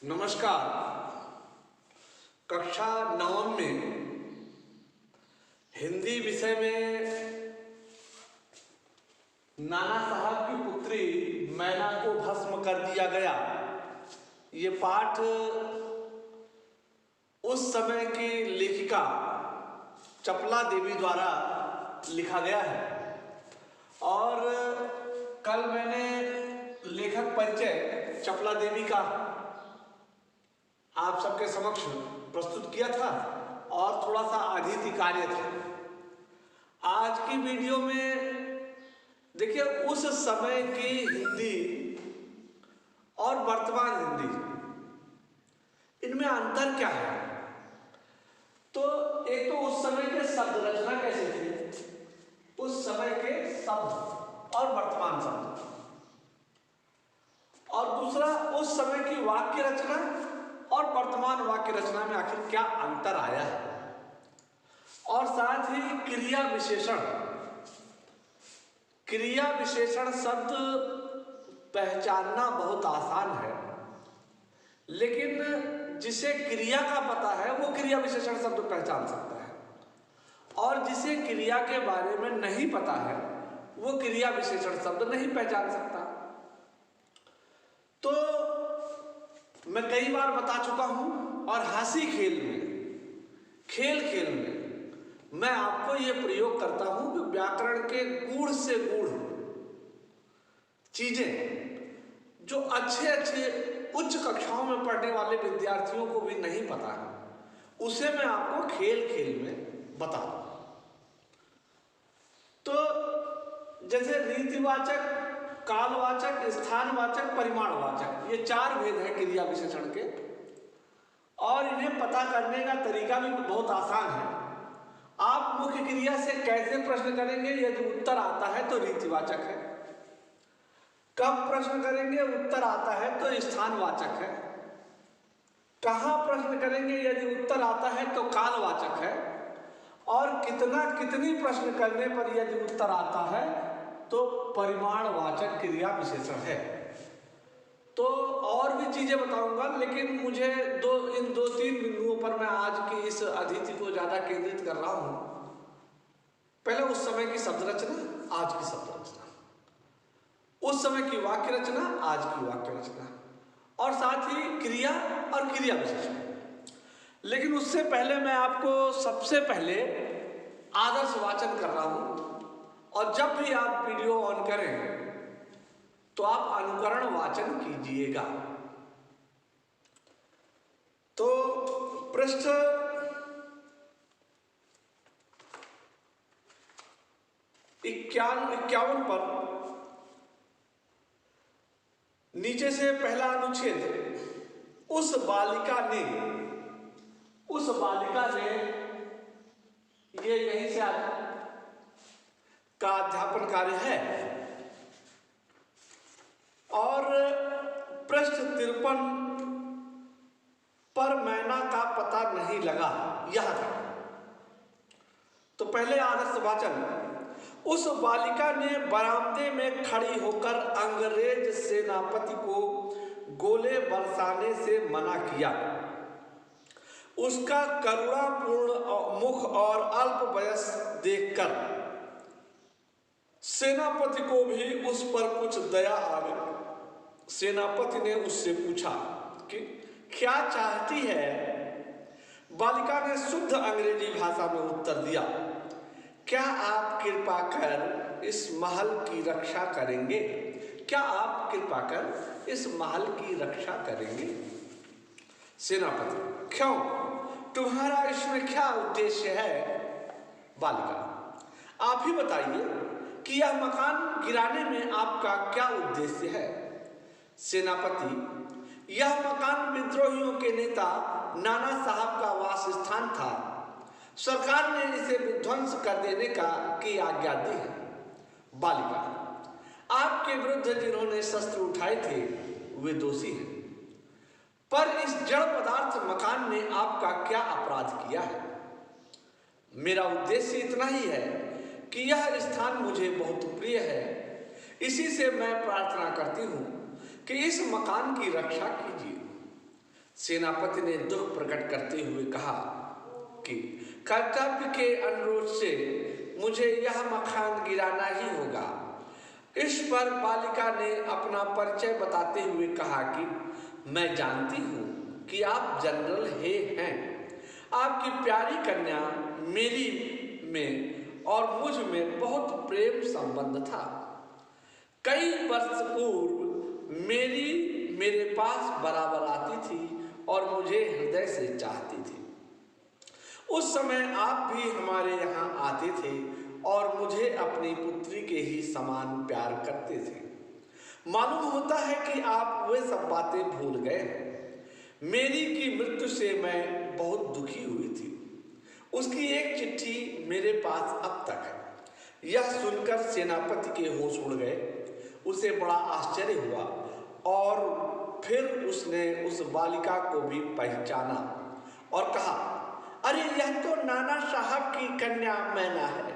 नमस्कार। कक्षा नवम में हिंदी विषय में नाना साहब की पुत्री मैना को भस्म कर दिया गया, ये पाठ उस समय की लेखिका चपला देवी द्वारा लिखा गया है। और कल मैंने लेखक परिचय चपला देवी का आप सबके समक्ष प्रस्तुत किया था और थोड़ा सा आधिति कार्य था। आज की वीडियो में देखिए उस समय की हिंदी और वर्तमान हिंदी, इनमें अंतर क्या है। तो एक तो उस समय के शब्द रचना कैसे थी, उस समय के शब्द और वर्तमान शब्द, और दूसरा उस समय की वाक्य रचना और वर्तमान वाक्य रचना में आखिर क्या अंतर आया है। और साथ ही क्रिया विशेषण, क्रिया विशेषण शब्द पहचानना बहुत आसान है, लेकिन जिसे क्रिया का पता है वो क्रिया विशेषण शब्द पहचान सकता है, और जिसे क्रिया के बारे में नहीं पता है वो क्रिया विशेषण शब्द नहीं पहचान सकता। तो मैं कई बार बता चुका हूं, और हंसी खेल में, खेल खेल में मैं आपको यह प्रयोग करता हूं कि व्याकरण के गूढ़ से गूढ़ चीजें जो अच्छे उच्च कक्षाओं में पढ़ने वाले विद्यार्थियों को भी नहीं पता है, उसे मैं आपको खेल खेल में बता दूं। तो जैसे रीतिवाचक, कालवाचक, स्थानवाचक, परिमाणवाचक, ये चार भेद हैं क्रिया विशेषण के, और इन्हें पता करने का तरीका भी बहुत आसान है। आप मुख्य क्रिया से कैसे प्रश्न करेंगे, यदि उत्तर आता है तो रीतिवाचक है। कब प्रश्न करेंगे, उत्तर आता है तो स्थानवाचक है। कहाँ प्रश्न करेंगे, यदि उत्तर आता है तो कालवाचक है। और कितनी प्रश्न करने पर यदि उत्तर आता है तो परिमाणवाचक क्रिया विशेषण है। तो और भी चीजें बताऊंगा, लेकिन मुझे इन दो तीन बिंदुओं पर मैं आज की इस अतिथि को ज्यादा केंद्रित कर रहा हूं। पहले उस समय की शब्द रचना, आज की शब्द रचना, उस समय की वाक्य रचना, आज की वाक्य रचना, और साथ ही क्रिया और क्रिया विशेषण। लेकिन उससे पहले मैं आपको सबसे पहले आदर्श वाचन कर रहा हूं, और जब भी आप वीडियो ऑन करें तो आप अनुकरण वाचन कीजिएगा। तो पृष्ठ 51 पर नीचे से पहला अनुच्छेद, उस बालिका ने, ये यहीं से का अध्यापन कार्य है। और पृष्ठ 53 पर मैना का पता नहीं लगा, यहां तक। तो पहले आदर्श वाचन, उस बालिका ने बरामदे में खड़ी होकर अंग्रेज सेनापति को गोले बरसाने से मना किया। उसका करुणापूर्ण मुख और अल्प वयस देखकर सेनापति को भी उस पर कुछ दया आ गई। सेनापति ने उससे पूछा कि क्या चाहती है। बालिका ने शुद्ध अंग्रेजी भाषा में उत्तर दिया, क्या आप कृपा कर इस महल की रक्षा करेंगे? क्या आप कृपा कर इस महल की रक्षा करेंगे? सेनापति, क्यों, तुम्हारा इसमें क्या उद्देश्य है? बालिका, आप ही बताइए कि यह मकान गिराने में आपका क्या उद्देश्य है? सेनापति, यह मकान विद्रोहियों के नेता नाना साहब का वास स्थान था। सरकार ने इसे विध्वंस कर देने की आज्ञा दी है। बालिका, आपके विरुद्ध जिन्होंने शस्त्र उठाए थे वे दोषी हैं, पर इस जड़ पदार्थ मकान ने आपका क्या अपराध किया है? मेरा उद्देश्य इतना ही है कि यह स्थान मुझे बहुत प्रिय है, इसी से मैं प्रार्थना करती हूं कि इस मकान की रक्षा कीजिए। सेनापति ने दुख प्रकट करते हुए कहा कि कर्तव्य के अनुरोध से मुझे यह मकान गिराना ही होगा। इस पर बालिका ने अपना परिचय बताते हुए कहा कि मैं जानती हूँ कि आप जनरल हे हैं। आपकी प्यारी कन्या मेरी में और मुझ में बहुत प्रेम संबंध था। कई वर्ष पूर्व मेरे पास बराबर आती थी और मुझे हृदय से चाहती थी। उस समय आप भी हमारे यहाँ आते थे और मुझे अपनी पुत्री के ही समान प्यार करते थे। मालूम होता है कि आप वे सब बातें भूल गए हैं। मेरी की मृत्यु से मैं बहुत दुखी हुई थी। उसकी एक चिट्ठी मेरे पास अब तक है। यह सुनकर सेनापति के होश उड़ गए। उसे बड़ा आश्चर्य हुआ और फिर उसने उस बालिका को भी पहचाना और कहा, अरे यह तो नाना साहब की कन्या मैना है।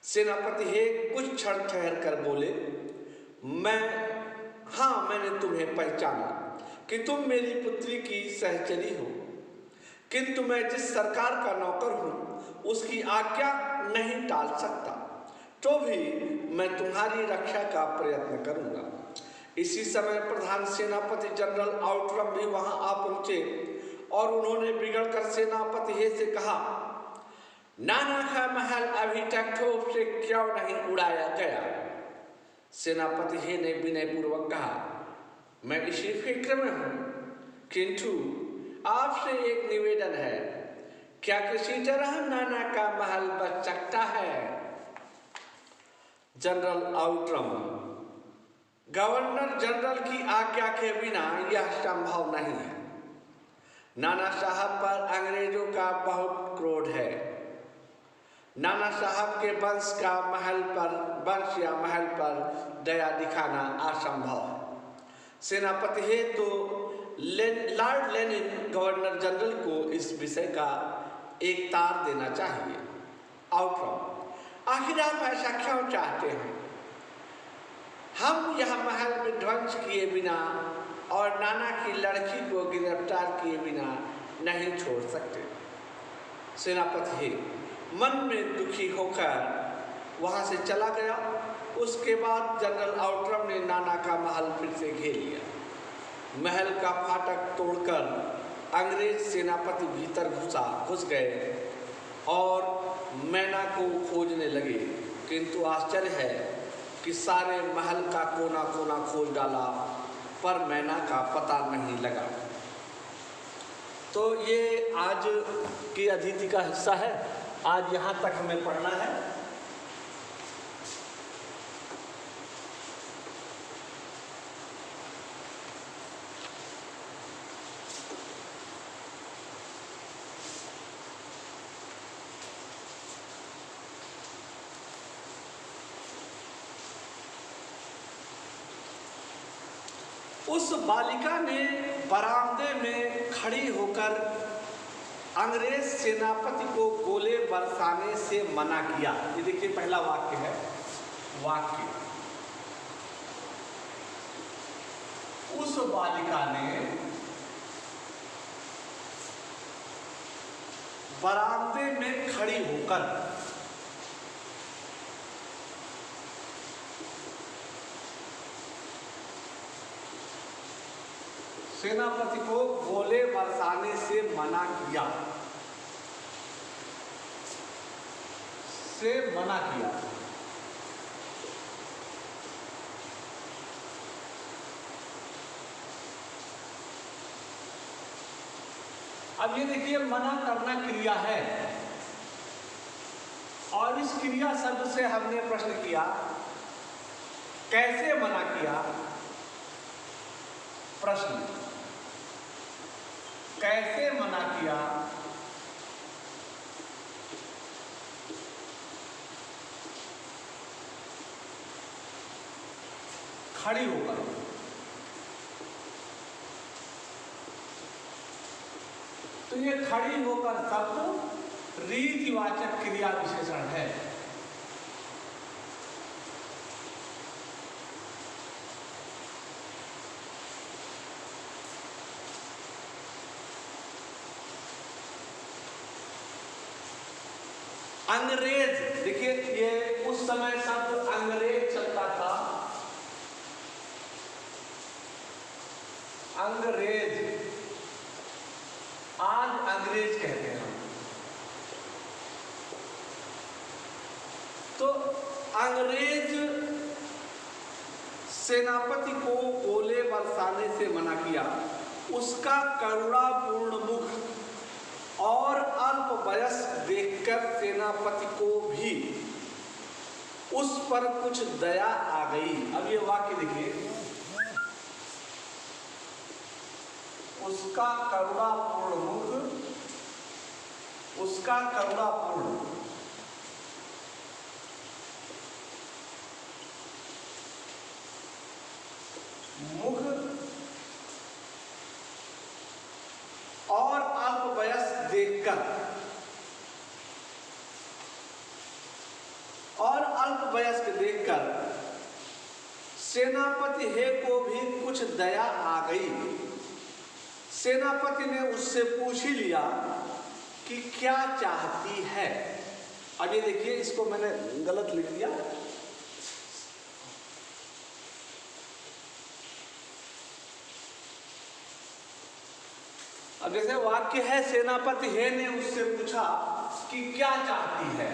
सेनापति हे कुछ क्षण ठहर कर बोले, मैंने तुम्हें पहचाना कि तुम मेरी पुत्री की सहचरी हो, किंतु मैं जिस सरकार का नौकर हूँ उसकी आज्ञा नहीं टाल सकता, तो भी मैं तुम्हारी रक्षा का प्रयत्न करूँगा। इसी समय प्रधान सेनापति जनरल आउटरम भी वहां आ पहुंचे और उन्होंने बिगड़कर सेनापति हे से कहा, नाना का महल अभी तक ठोप से क्यों नहीं उड़ाया गया? सेनापति हे ने विनय पूर्वक कहा, मैं इसी फिक्र में हूं, किंतु आपसे एक निवेदन है, क्या किसी तरह नाना का महल बच सकता है? जनरल आउटरम, गवर्नर जनरल की आज्ञा के बिना यह संभव नहीं है। नाना साहब पर अंग्रेजों का बहुत क्रोध है। नाना साहब के वंश या महल पर दया दिखाना असंभव है। सेनापति है तो लॉर्ड लेनिन गवर्नर जनरल को इस विषय का एक तार देना चाहिए। आउटरम, आखिर आप ऐसा क्यों चाहते हैं? हम यह महल विध्वंस किए बिना और नाना की लड़की को गिरफ्तार किए बिना नहीं छोड़ सकते। सेनापति हे मन में दुखी होकर वहां से चला गया। उसके बाद जनरल आउटरम ने नाना का महल फिर से घेर लिया। महल का फाटक तोड़कर अंग्रेज सेनापति भीतर घुस गए और मैना को खोजने लगे, किंतु आश्चर्य है कि सारे महल का कोना कोना खोज डाला पर मैना का पता नहीं लगा। तो ये आज की अतिथि का हिस्सा है। आज यहाँ तक हमें पढ़ना है। उस बालिका ने बरामदे में खड़ी होकर अंग्रेज सेनापति को गोले बरसाने से मना किया। ये देखिए पहला वाक्य है। वाक्य, उस बालिका ने बरामदे में खड़ी होकर सेनापति को गोले बरसाने से मना किया। अब ये देखिए मना करना क्रिया है और इस क्रिया शब्द से हमने प्रश्न किया कैसे मना किया। प्रश्न, कैसे मना किया? खड़ी होकर। तो ये खड़ी होकर शब्द रीतिवाचक क्रिया विशेषण है। अंग्रेज, देखिए ये उस समय शब्द अंग्रेज चलता था, अंग्रेज, आज अंग्रेज कहते हैं हम। तो अंग्रेज सेनापति को गोले बरसाने से मना किया। उसका करुणापूर्ण मुख और अल्प वयस्क देखकर सेनापति को भी उस पर कुछ दया आ गई। अब ये वाक्य देखिए, उसका करुणापूर्ण मुख, उसका करुणापूर्ण मुख और अल्प वयस्क देखकर, और अल्प वयस्क देखकर सेनापति हे को भी कुछ दया आ गई। सेनापति ने उससे पूछ ही लिया कि क्या चाहती है। अब ये देखिए, इसको मैंने गलत लिख दिया। अब जैसे वाक्य है, सेनापति हे ने उससे पूछा कि क्या चाहती है।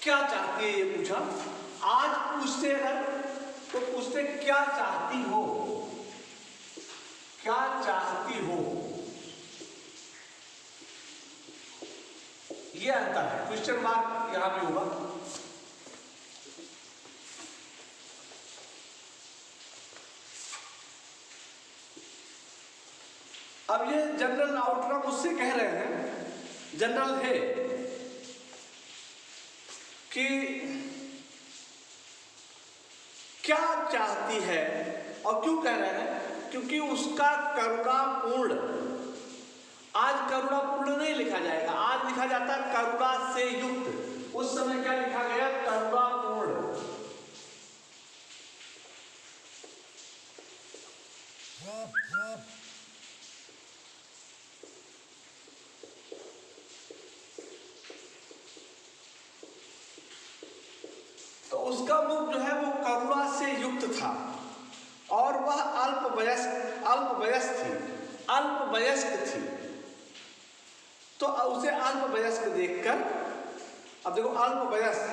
क्या चाहती है ये पूछा। आज पूछते अगर तो पूछते क्या चाहती हो, क्या चाहती हो, ये अंतर है। क्वेश्चन मार्क यहां भी होगा। अब ये जनरल आउटकम उससे कह रहे हैं, जनरल है कि क्या चाहती है। और क्यों कह रहे हैं, क्योंकि उसका करुणापूर्ण, आज करुणापूर्ण नहीं लिखा जाएगा, आज लिखा जाता है करुणा से युक्त। उस समय क्या लिखा गया, करुणापूर्ण। तो उसका मुख जो है वो करुणा से युक्त था, और वह अल्पवयस्क थी। तो उसे अल्पवयस्क देखकर, अब देखो अल्पवयस्क,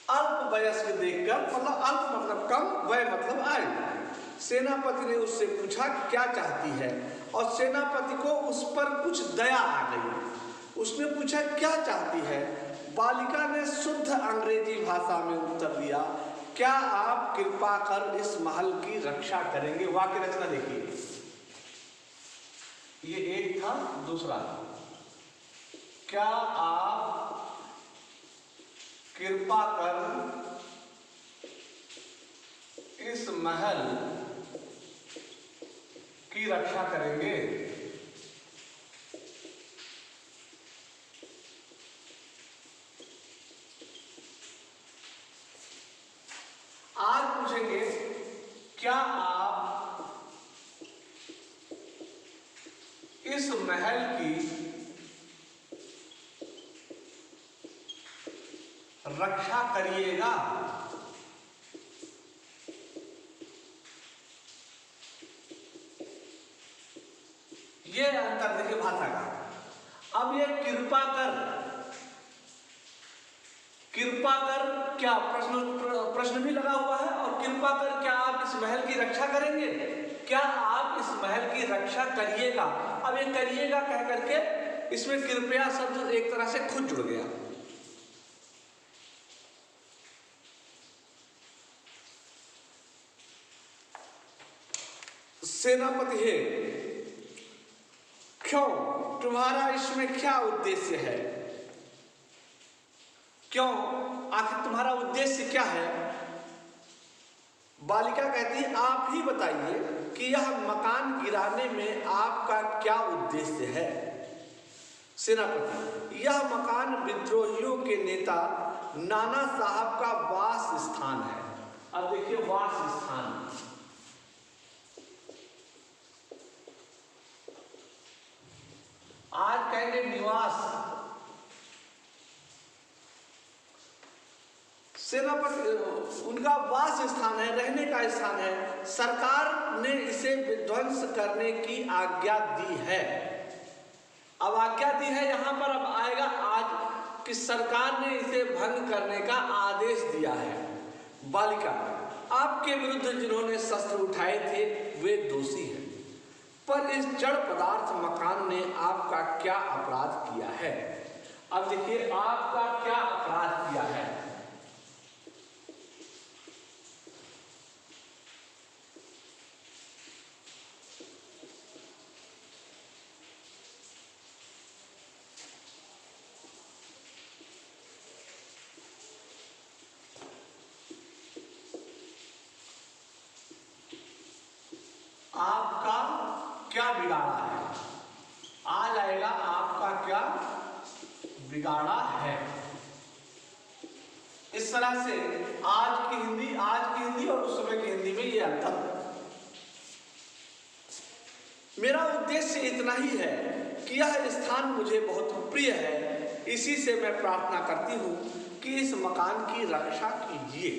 अल्पवयस्क देखकर, मतलब अल्प मतलब कम, वय मतलब आयु। सेनापति ने उससे पूछा कि क्या चाहती है, और सेनापति को उस पर कुछ दया आ गई। उसने पूछा क्या चाहती है। बालिका ने शुद्ध अंग्रेजी भाषा में उत्तर दिया, क्या आप कृपा कर इस महल की रक्षा करेंगे। वाक्य रचना देखिए, ये एक था, दूसरा क्या आप कृपा कर इस महल की रक्षा करेंगे। आज पूछेंगे क्या आप इस महल की रक्षा करिएगा। ये अंतर देखिए भाषा का। अब ये कृपा कर, कृपा कर, क्या प्रश्न भी लगा हुआ है, और कृपा कर क्या आप इस महल की रक्षा करेंगे, क्या आप इस महल की रक्षा करिएगा। अब ये करिएगा कह करके इसमें कृपया शब्द एक तरह से खुद जुड़ गया। सेनापति हे, क्यों, तुम्हारा इसमें क्या उद्देश्य है, क्यों, आखिर तुम्हारा उद्देश्य क्या है। बालिका कहती है आप ही बताइए कि यह मकान गिराने में आपका क्या उद्देश्य है। सेनापति, यह मकान विद्रोहियों के नेता नाना साहब का वास स्थान है। अब देखिए वास स्थान, आज कहेंगे निवास। सेनापति उनका वास स्थान है, रहने का स्थान है। सरकार ने इसे विध्वंस करने की आज्ञा दी है। अब आज्ञा दी है यहां पर अब आएगा आज कि सरकार ने इसे भंग करने का आदेश दिया है। बालिका, आपके विरुद्ध जिन्होंने शस्त्र उठाए थे वे दोषी हैं, पर इस जड़ पदार्थ मकान ने आपका क्या अपराध किया है। अब देखिए आपका क्या अपराध किया है। आपका क्या बिगाड़ा है, आ जाएगा आपका क्या बिगाड़ा है। इस तरह से आज की हिंदी और उस समय की हिंदी में ये अंतर। मेरा उद्देश्य इतना ही है कि यह स्थान मुझे बहुत प्रिय है, इसी से मैं प्रार्थना करती हूं कि इस मकान की रक्षा कीजिए।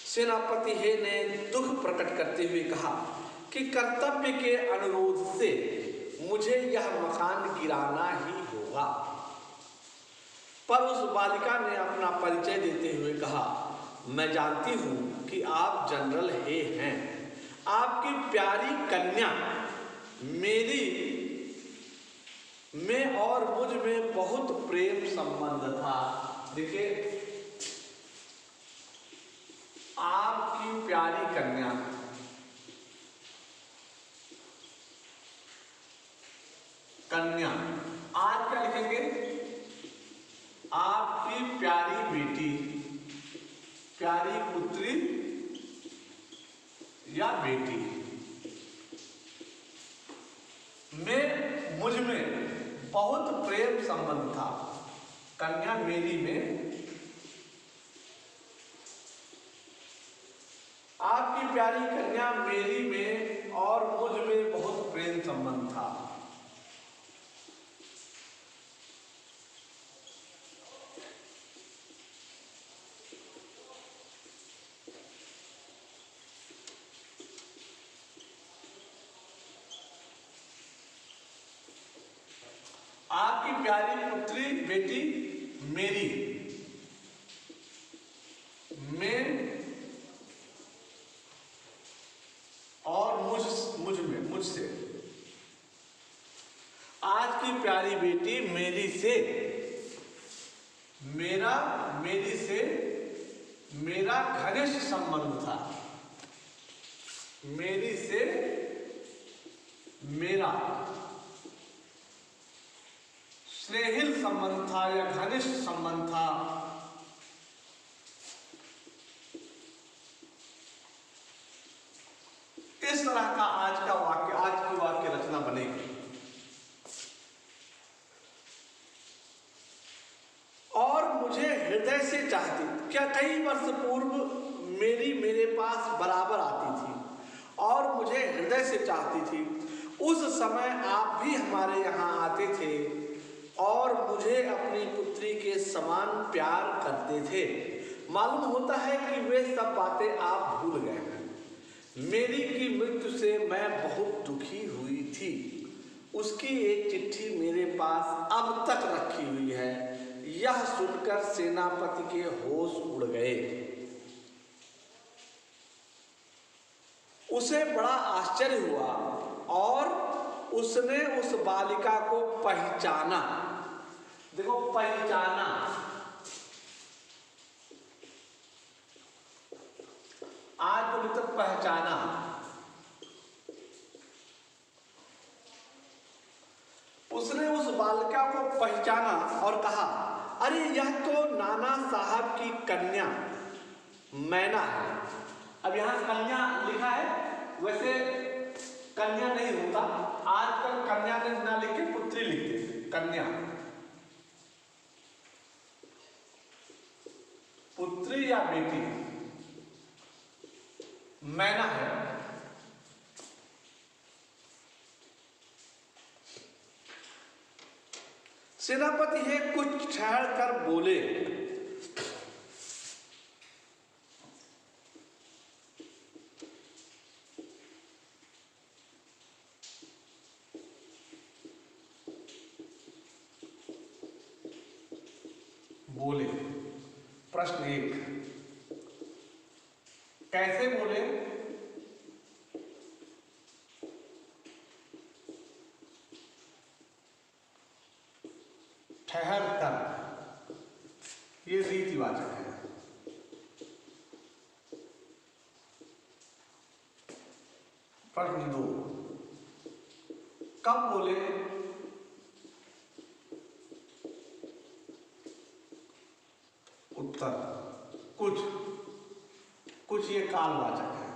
सेनापति हे ने दुख प्रकट करते हुए कहा कि कर्तव्य के अनुरोध से मुझे यह मकान गिराना ही होगा। पर उस बालिका ने अपना परिचय देते हुए कहा, मैं जानती हूं कि आप जनरल हे हैं, आपकी प्यारी कन्या मेरी में और मुझ में बहुत प्रेम संबंध था। देखिए आपकी प्यारी कन्या, कन्या आज क्या लिखेंगे, आपकी प्यारी बेटी, प्यारी पुत्री या बेटी में मुझ में बहुत प्रेम संबंध था। कन्या मेरी में, आपकी प्यारी कन्या मेरी में और मुझ में बहुत प्रेम संबंध था। आपकी प्यारी पुत्री बेटी मेरी में और मुझसे, आज की प्यारी बेटी मेरी से मेरा घनिष्ठ संबंध था। मेरी से मेरा स्नेहिल संबंध था या घनिष्ठ संबंध था। इस तरह का आज की वाक्य रचना बनेगी। और मुझे हृदय से चाहती, क्या कई वर्ष पूर्व मेरे पास बराबर आती थी और मुझे हृदय से चाहती थी। उस समय आप भी हमारे यहाँ आते थे और मुझे अपनी पुत्री के समान प्यार करते थे। मालूम होता है कि वे सब बातें आप भूल गए हैं। मेरी की मृत्यु से मैं बहुत दुखी हुई थी। उसकी एक चिट्ठी मेरे पास अब तक रखी हुई है। यह सुनकर सेनापति के होश उड़ गए। उसे बड़ा आश्चर्य हुआ और उसने उस बालिका को पहचाना। देखो, पहचाना, आज बोले तो पहचाना। उसने उस बालिका को पहचाना और कहा, अरे यह तो नाना साहब की कन्या मैना है। अब यहां कन्या लिखा है, वैसे कन्या नहीं होता, आजकल कन्या ना लिख के पुत्री लिखते हैं। कन्या, पुत्री या बेटी, मैना है। सेनापति है कुछ ठहर कर बोले, प्रश्न 1, कैसे बोले? ठहर कर, ये रीतिवाचक है। प्रश्न 2, कब बोले? उत्तर, कुछ ये कालवाचक है।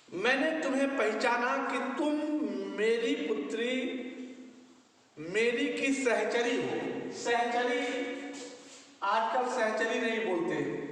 मैंने तुम्हें पहचाना कि तुम मेरी पुत्री मेरी की सहचरी हो। सहचरी, आजकल सहचरी नहीं बोलते,